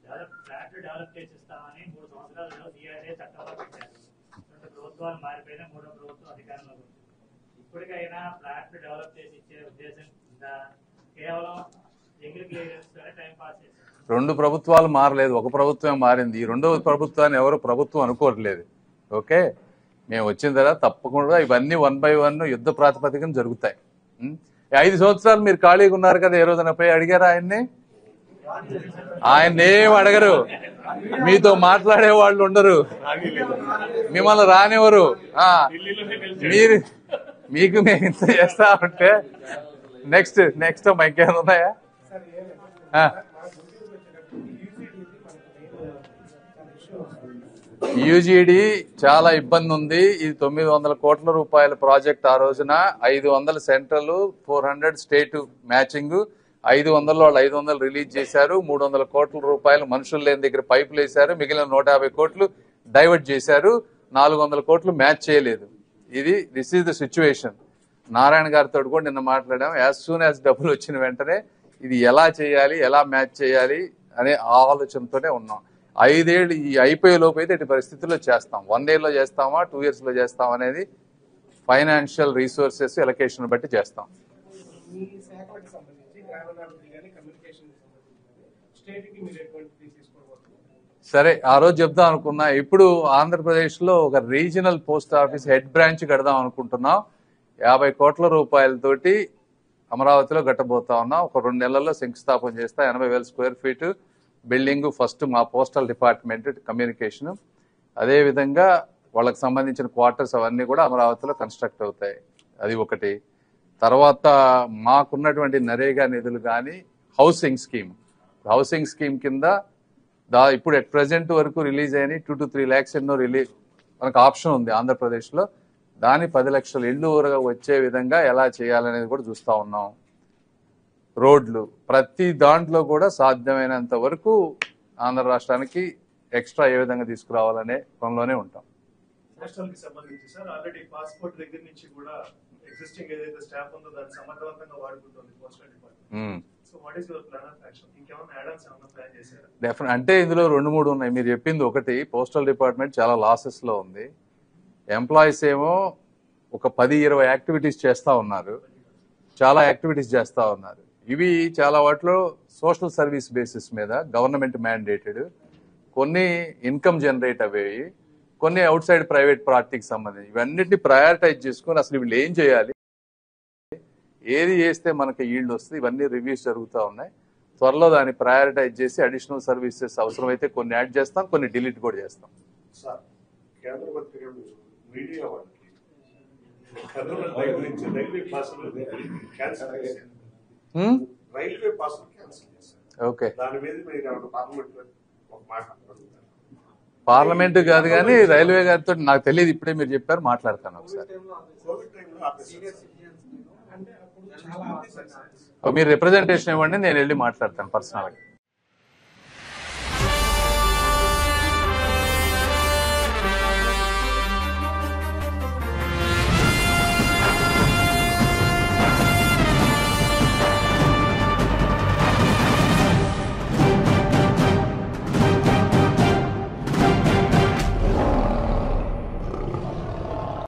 Flat develop చేసి ఇస్తామని 3 సంవత్సరాలు సిఆర్ఏ చట్టంలో పెట్టారు. 2 ప్రభుత్వాలు మారిపోయినా 3వ ప్రభుత్వం అధికారంలో ఉంది. ఇప్పటికైనా ఫ్లాట్ డెవలప్ చేసి ఇచ్చే ఉద్దేశం ఉందా? కేవలం ఎంగిల్ క్లియరెన్స్ తోనే టైం పాస్ చేశారు. 2 ప్రభుత్వాలు మారలేదు, ఒక ప్రభుత్వమే మారింది. ఈ 2వ ప్రభుత్వాన్ని ఎవరు ప్రభుత్వం అనుకోవట్లేదు. ఓకే, మేము వచ్చిన తర్వాత తప్పకుండా ఇవన్నీ 1 by 1 యుద్ధ ప్రాతిపదికన జరుగుతాయి. 5 సంవత్సరాలు మీరు ఖాళీగా ఉన్నారు కదా, ఏ రోజున పోయి అడిగారా ఆయన్ని? ఆయన ఏం అడగరు, మీతో మాట్లాడే వాళ్ళు ఉండరు, మిమ్మల్ని రానివ్వరు. మీకు మేము ఇంత చేస్తా ఉంటే నెక్స్ట్ ఇంకేమైనా ఉన్నాయా? యూజీడీ చాలా ఇబ్బంది ఉంది. ఇది 900 కోట్ల రూపాయల ప్రాజెక్ట్. ఆ రోజున 500 సెంట్రల్, 400 స్టేట్ మ్యాచింగ్, 500 వాళ్ళు 500 రిలీజ్ చేశారు. 300 కోట్ల రూపాయలు మనుషులు లేని దగ్గర పైపులు వేశారు. మిగిలిన 150 కోట్లు డైవర్ట్ చేశారు. 400 కోట్లు మ్యాచ్ చేయలేదు. This is the situation. Narayana గారితో కూడా నిన్న మాట్లాడాం. యాజ్ సూన్ యాజ్ డబ్బులు వచ్చిన వెంటనే ఇది ఎలా చేయాలి, ఎలా మ్యాచ్ చేయాలి అనే ఆలోచనతోనే ఉన్నాం. 5 ఏళ్ళు ఈ అయిపోయే లోపు అయితే ఇటు పరిస్థితుల్లో చేస్తాం. 1 year లో చేస్తామా, 2 years లో చేస్తాం అనేది ఫైనాన్షియల్ రిసోర్సెస్ ఎలకేషన్ బట్టి చేస్తాం. సరే, ఆ రోజు చెప్దాం అనుకున్నా. ఇప్పుడు ఆంధ్రప్రదేశ్ లో ఒక regional post office head branch కడదాం అనుకుంటున్నాం. 50 కోట్ల రూపాయలతోటి అమరావతిలో కట్టబోతా ఉన్నాం. ఒక 2 నెలల్లో శంకుస్థాపన చేస్తా. 80,000 square feet బిల్డింగ్. ఫస్ట్ మా పోస్టల్ డిపార్ట్మెంట్ కమ్యూనికేషన్, అదే విధంగా వాళ్ళకి సంబంధించిన క్వార్టర్స్ అవన్నీ కూడా అమరావతిలో కన్స్ట్రక్ట్ అవుతాయి. అది ఒకటి. తర్వాత మాకున్నటువంటి నరేగా నిధులు కానీ హౌసింగ్ స్కీమ్ కింద ఇప్పుడు ఎట్ ప్రెసెంట్ వరకు రిలీజ్ అయిన 2 to 3 lakhs ఎన్నో రిలీజ్ మనకు ఆప్షన్ ఉంది ఆంధ్రప్రదేశ్ లో. దాని 10 లక్షల ఇళ్లు వచ్చే విధంగా ఎలా చేయాలనేది కూడా చూస్తా ఉన్నాం. రోడ్లు, ప్రతి దాంట్లో కూడా సాధ్యమైనంత వరకు ఆంధ్ర రాష్ట్రానికి ఎక్స్ట్రా ఏ విధంగా తీసుకురావాలనే పనిలోనే ఉంటాం. రాష్ట్రానికి సంబంధించి సార్ ఆల్రెడీ పాస్పోర్ట్ దగ్గర నుంచి కూడా ఎగ్జిస్టింగ్ ఏదైతే స్టాఫ్ ఉందో దాన్ని సమర్థవంతంగా వాడుకుంటుంది postal department. So what is your plan of action? ఇంకేమైనా యాడ్-ఆన్స్ ఏమైనా ప్లాన్ చేశారా? డెఫినెట్. అంటే ఇందులో 2-3 ఉన్నాయి. మీరు చెప్పింది ఒకటి, పోస్టల్ డిపార్ట్మెంట్ చాలా లాసెస్ లో ఉంది. ఎంప్లాయీస్ ఏమో ఒక 10-20 యాక్టివిటీస్ చేస్తా ఉన్నారు. ఇవి చాలా వాటిలో సోషల్ సర్వీస్ బేసిస్ మీద గవర్నమెంట్ మ్యాండేటెడ్, కొన్ని ఇన్కమ్ జనరేట్ అయ్యేవి, కొన్ని అవుట్ సైడ్ ప్రైవేట్ పార్టీకి సంబంధించి. ఇవన్నిటిని ప్రయారిటైజ్ చేసుకుని అసలు వీళ్ళు ఏం చేయాలి, ఏది చేస్తే మనకి ఈల్డ్ వస్తుంది, ఇవన్నీ రివ్యూస్ జరుగుతూ ఉన్నాయి. త్వరలో దాన్ని ప్రయారిటైజ్ చేసి అడిషనల్ సర్వీసెస్ అవసరమైతే కొన్ని యాడ్ చేస్తాం, కొన్ని డిలీట్ కూడా చేస్తాం. సార్, కేంద్ర మంత్రి మీడియా వాళ్ళకి రైల్వే పాస్ క్యాన్సిల్ చేశారు. ఓకే, దాని మీద మీరు పార్లమెంట్ ఒక మాట పార్లమెంట్ కాదు కానీ రైల్వే గారితో నాకు తెలియదు, ఇప్పుడే మీరు చెప్పారు, మాట్లాడతాను ఒకసారి. మీరు రిప్రజెంటేషన్ ఇవ్వండి, నేను వెళ్ళి మాట్లాడతాను పర్సనల్గా.